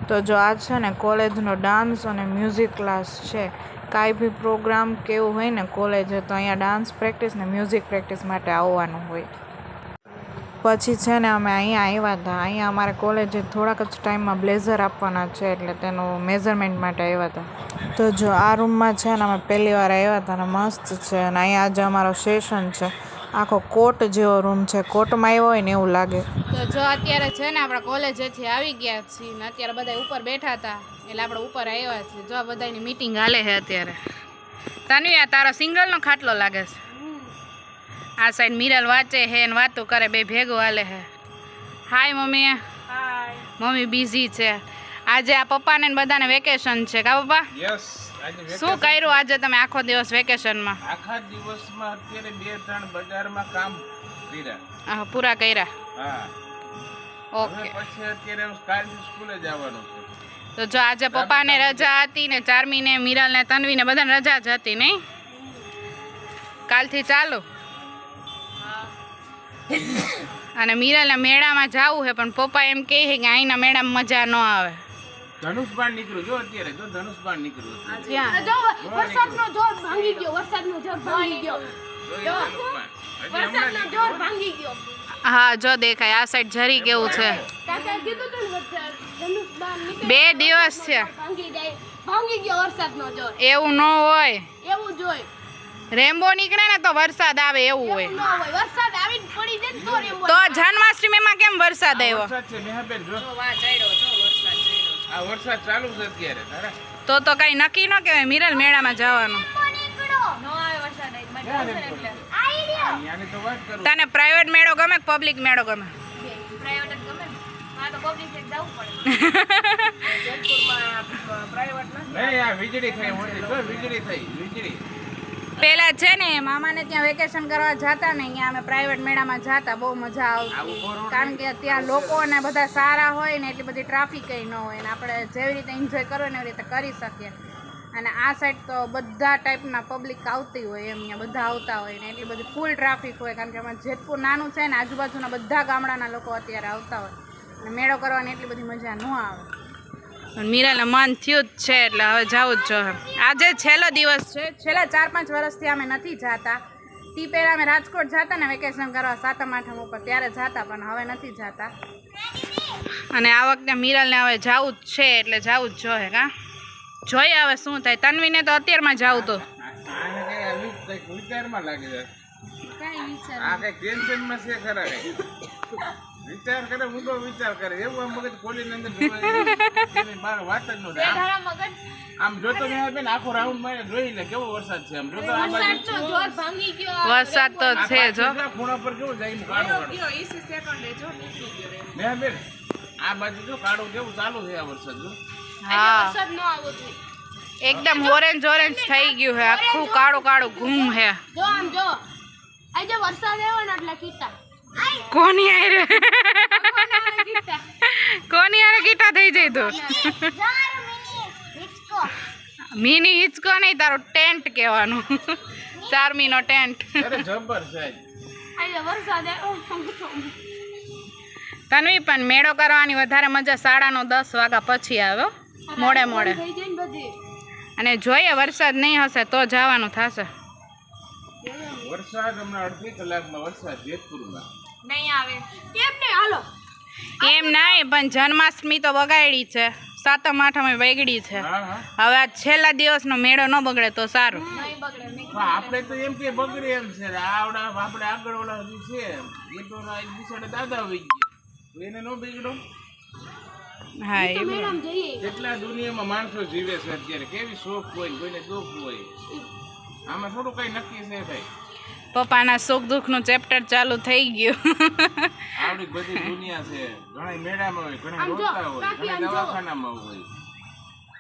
તો જો આ છે ને કોલેજનો ડાન્સ અને મ્યુઝિક ક્લાસ છે. કાંઈ બી પ્રોગ્રામ કેવું હોય ને કોલેજ તો અહીંયા ડાન્સ પ્રેક્ટિસ ને મ્યુઝિક પ્રેક્ટિસ માટે આવવાનું હોય. પછી છે ને અમે અહીંયા આવ્યા હતા. અહીંયા અમારે કોલેજે થોડાક જ ટાઈમમાં બ્લેઝર આપવાના છે એટલે તેનું મેઝરમેન્ટ માટે આવ્યા હતા. તો જો આ રૂમમાં છે ને અમે પહેલી વાર આવ્યા હતા ને મસ્ત છે. અને અહીંયા આજે અમારો સેશન છે. આખો કોટ જેવો રૂમ છે. કોટમાં આવ્યો હોય ને એવું લાગે. તો જો અત્યારે છે ને આપણે કોલેજેથી આવી ગયા છીએ ને અત્યારે બધા ઉપર બેઠા હતા એટલે આપણે ઉપર આવ્યા છીએ. જો બધાની મીટિંગ હાલે છે અત્યારે. તન્વી આ તારો સિંગલનો ખાટલો લાગે છે. આ સાઈડ મિરલ વાંચે હે ને વાતો કરે બે ભેગું હાલે હે. Hi mummy. હાય. મમ્મી બિઝી છે આજે. આ પપ્પાને ને બધાને વેકેશન છે કા પપ્પા? યસ. શું કર્યું આજે તમે આખો દિવસ વેકેશનમાં? આખા દિવસમાં અત્યારે 2-3 બજારમાં કામ કર્યા. પૂરા કર્યા. હા. ઓકે. પછી અત્યારે કાલથી સ્કૂલે જવાનું છે. તો જો આજે પપ્પાને રજા હતી ને ચારમીને મિરલને તન્વીને બધાને રજા જ હતી નહીં? કાલથી ચાલુ. અને મિરલને મેળામાં જવું છે પણ પપ્પા એમ કહે છે કે અહીંના મેળામાં મજા ન આવે. ધનુષબાણ નીકળ્યું જો અત્યારે તો ધનુષબાણ નીકળ્યું. જો વરસાદનો જોર ભાંગી ગયો. વરસાદનો જોર ભાંગી ગયો. વરસાદનો જોર ભાંગી ગયો. હા જો દેખાય આ સાઈડ જરી કેવું છે. 2 દિવસ છે. ભાંગી ગયો વરસાદનો જોર. એવું ન હોય. એવું જ હોય. રેમ્બો નીકળે ને તો વરસાદ આવે એવું હોય. ન હોય. વરસાદ આવીને પડી જાય તો રેમ્બો. તો જન્માષ્ટમીમાં કેમ વરસાદ આવ્યો? વરસાદ છે મેહાબેન જો. આ વરસાદ ચાલુ છે અત્યારે. તારા તો કઈ નક્કી ન કહેવાય મિરલ મેળામાં જવાનું. અહીંયાની તો વાત કરું. તને પ્રાઇવેટ મેળો ગમે કે પબ્લિક મેળો ગમે? પ્રાઇવેટ જ ગમે ને. હા તો પબ્લિક એક જવું પડે. જેતપુરમાં પ્રાઇવેટ નથી. નહીં આ વીજળી થઈ મોટી જો વીજળી થઈ વીજળી. પેલા છે ને મામાને ત્યાં વેકેશન કરવા જતા ને અહીંયા અમે પ્રાઇવેટ મેળામાં જતા બહુ મજા આવતી. કારણ કે ત્યાં લોકો ને બધા સારા હોય ને એટલી બધી ટ્રાફિક ન હોય ને આપણે જેવી રીતે એન્જોય કરવો ને એવી રીતે કરી શકીએ. અને આ સાઈડ તો બધા ટાઈપના પબ્લિક આવતી હોય એમ અહીંયા બધા આવતા હોય ને એટલી બધી ફૂલ ટ્રાફિક હોય. કારણ કે અમારે જેતપુર નાનું છે ને આજુબાજુના બધા ગામડાના લોકો અત્યારે આવતા હોય અને મેળો કરવાની એટલી બધી મજા ન આવે. મીરાને મન થયું જ છે એટલે હવે જવું જ જોઈએ. આજે છેલ્લો દિવસ છે. છેલ્લા 4-5 વર્ષથી અમે નથી જતા. તે પહેલાં અમે રાજકોટ જતા ને વેકેશન કરવા 7મ 8મ ઉપર ત્યારે જતા પણ હવે નથી જતા. અને આ વખતે મીરાલને હવે જવું જ છે એટલે જવું જ જોઈએ. કા જોઈએ હવે શું થાય. તન્વીને તો અત્યારમાં જવું તો આને કઈ વિચારમાં લાગે છે. કઈ વિચાર. આ કઈ ટેન્શનમાં છે ખરા કઈ. વિચાર કરે ઊંડો વિચાર કરે એવું આમ મગજ ખોલીને અંદર એની બહાર વાત જ ન થાય. તારા મગજ આમ જોતો મેં બેન આખો રાઉન્ડ માં જોઈ લે કેવો વરસાદ છે. આમ જોતો આ બાજુ વરસાદનો જોર ભાંગી ગયો. વરસાદ તો છે જો. ખૂણા પર કેવું જાય કાળો કાળો મેં બેન આ બાજુ જો કાળો કેવું ચાલુ છે આ વરસાદ જો. હા વરસાદ ન આવવો જોઈએ. એકદમ ઓરેન્જ ઓરેન્જ થઈ ગયું છે. આખું કાળું કાળું ઘૂમ છે. જો આમ જો આજે વરસાદ આવ્યો ને એટલે કીટા કોની આરે કોની આરે ગીટા થઈ જાય તો મિની હિચકો નહીં તારો ટેન્ટ કહેવાનું. ચારમીનો ટેન્ટ. અરે જબર છે આજે વરસાદ આવ્યો. તન્વી પણ મેળો કરવાની વધારે મજા 10:30 વાગ્યા પછી આવે મોડે મોડે. થઈ જાય ને બધી. અને જોઈએ વરસાદ નહીં હશે તો જવાનું થશે. વરસાદ હમણાં અડધી કલાકમાં વરસાદ જેતપુરમાં નહીં આવે કેમ નહીં હાલો. એમ નહીં પણ જન્માષ્ટમી તો બગાડી છે. 7મ 8મ બગડી છે. હા હા હવે આ છેલ્લા દિવસનો મેળો ન બગડે તો સારું. નહીં બગડે નહીં. પણ આપણે તો એમ કે બગડે એમ છે આવડા આપણે આગળ ઓલા છે એ તો બિસાડે દાદા હોય ગયા એને નો બગડો. હા એ મેડમ જઈએ. કેટલા દુનિયામાં માણસો જીવે છે અત્યારે કેવી શોખ હોય કોઈને દુઃખ હોય. આમાં થોડું કઈ નક્કી છે કઈ. પપ્પાના સુખ દુઃખનું ચેપ્ટર ચાલુ થઈ ગયું. આવડી બધી દુનિયા છે. ઘણા મેળામાં હોય ઘણા રોતા હોય ઘણા દવાખાનામાં હોય.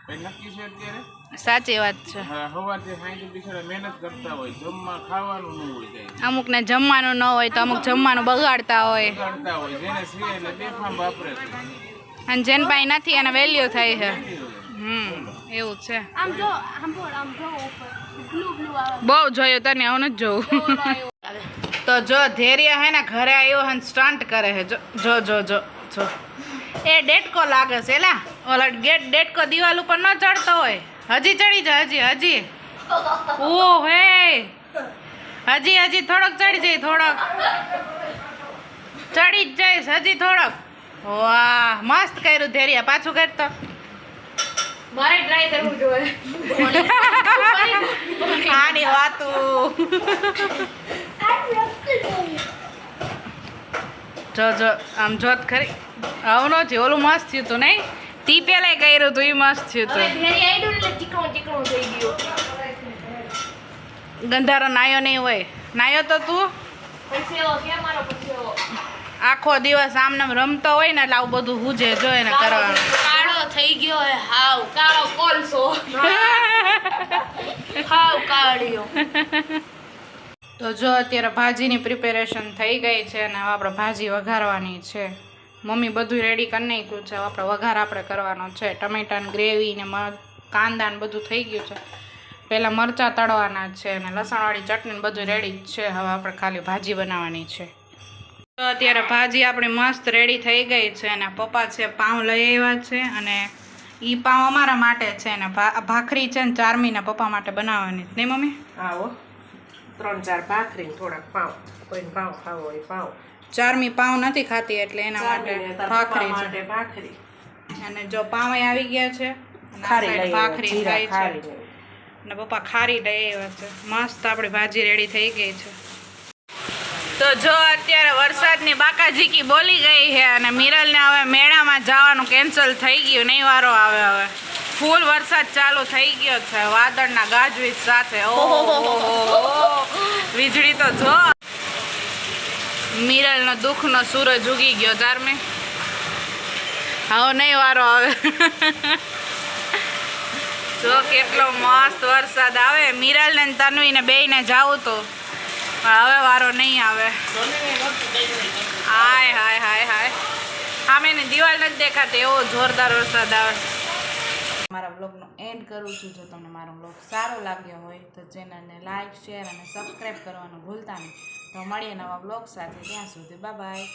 કઈ નક્કી છે અત્યારે. સાચી વાત છે. સવારથી સાંજે બિચારા મહેનત કરતા હોય જમવા ખાવાનું ન હોય જાય. અમુકને જમવાનું ન હોય તો અમુક જમવાનું બગાડતા હોય. કરતા હોય જેને છે એને બેફામ વાપરે છે. અને જેન પાસે નથી એને વેલ્યુ થાય છે. એવું છે. આમ જો આમ બોલ આમ જો ઉપર બ્લુ બ્લુ આવે. બહુ જોયું તને આવું નથી જોવું. તો જો ધૈર્ય હે ને ઘરે આવ્યો હે સ્ટન્ટ કરે છે. જો જો જો જો જો એ ડેટકો લાગે છે એલા ઓલા ડેટકો દિવાલ ઉપર ન ચડતો હોય હજી ચડી જાય હજી ઓ હે હજી થોડોક ચડી જાય થોડોક ચડી જ જઈશ હજી થોડોક વાહ મસ્ત કર્યું ધેરિયા પાછું કરતો મારે ટ્રાય કરવું જોઈએ આની વાતું જો આમ જોત ખરી આવું નથી ઓલું મસ્ત થયું તું નહીં તી પેલા કર્યું તું એ મસ્ત થયું હવે તું ધેરી આઈડું એટલે ચીકણું થઈ ગયું ગંધારો નાયો નહીં હોય નાયો તો તું પરસેવો કે મારો પરસેવો આખો દિવસ આમને આમ રમતો હોય ને એટલે આવું બધું હુજે જોઈએ ને કરવાનું કાળો થઈ ગયો હે હાવ કાળો કોલસો હાવ કાળિયો તો જો અત્યારે ભાજીની પ્રિપેરેશન થઈ ગઈ છે અને હવે આપણે ભાજી વઘારવાની છે મમ્મી બધું રેડી કરી નાખ્યું છે આપણે વઘાર આપણે કરવાનો છે ટમેટાની ગ્રેવી ને કાંદા ને બધું થઈ ગયું છે પહેલાં મરચાં તળવાના છે અને લસણવાળી ચટણી ને બધું રેડી જ છે હવે આપણે ખાલી ભાજી બનાવવાની છે તો અત્યારે ભાજી આપણી મસ્ત રેડી થઈ ગઈ છે અને પપ્પા છે પાઉં લઈ આવ્યા છે અને એ પાઉં અમારા માટે છે ને ભાખરી છે ને ચારમીના પપ્પા માટે બનાવવાની છે નહીં મમ્મી આવો 3-4 ભાખરી થોડાક પાવ કોઈને પાવ ખાવો હોય પાવ ચારમી પાઉં નથી ખાતી એટલે એના માટે ભાખરી છે ભાખરી અને જો પાઉં આવી ગયા છે અને આ ખારી side લઈ ભાખરી જીરા થાય ખારી છે અને પપ્પા ખારી લઈ આવ્યા છે મસ્ત આપણી ભાજી રેડી થઈ ગઈ છે તો જો અત્યારે વરસાદની બાકાઝીકી બોલી ગઈ છે અને મિરલને હવે મેળામાં જવાનું કેન્સલ થઈ ગયું નહીં વારો આવે હવે ફૂલ વરસાદ ચાલુ થઈ ગયો છે વાદળના ગાજવીજ સાથે ઓહો વીજળી તો જો મિરલનો દુઃખનો સૂરજ ઉગી ગયો ચારમે હવે નહીં વારો આવે જો કેટલો મસ્ત વરસાદ આવે મિરલ ને તન્વીને બેયને જાવું તો હવે વારો નહીં આવે હાય હાય હાય હાય આમ એને દિવાલ નથી દેખાતી એવો જોરદાર વરસાદ આવે મારા બ્લોગનો એન્ડ કરું છું જો તમને મારો બ્લોગ સારો લાગ્યો હોય તો ચેનલને લાઈક શેર અને સબસ્ક્રાઈબ કરવાનું ભૂલતા નહીં તો મળીએ નવા બ્લોગ સાથે ત્યાં સુધી બાય બાય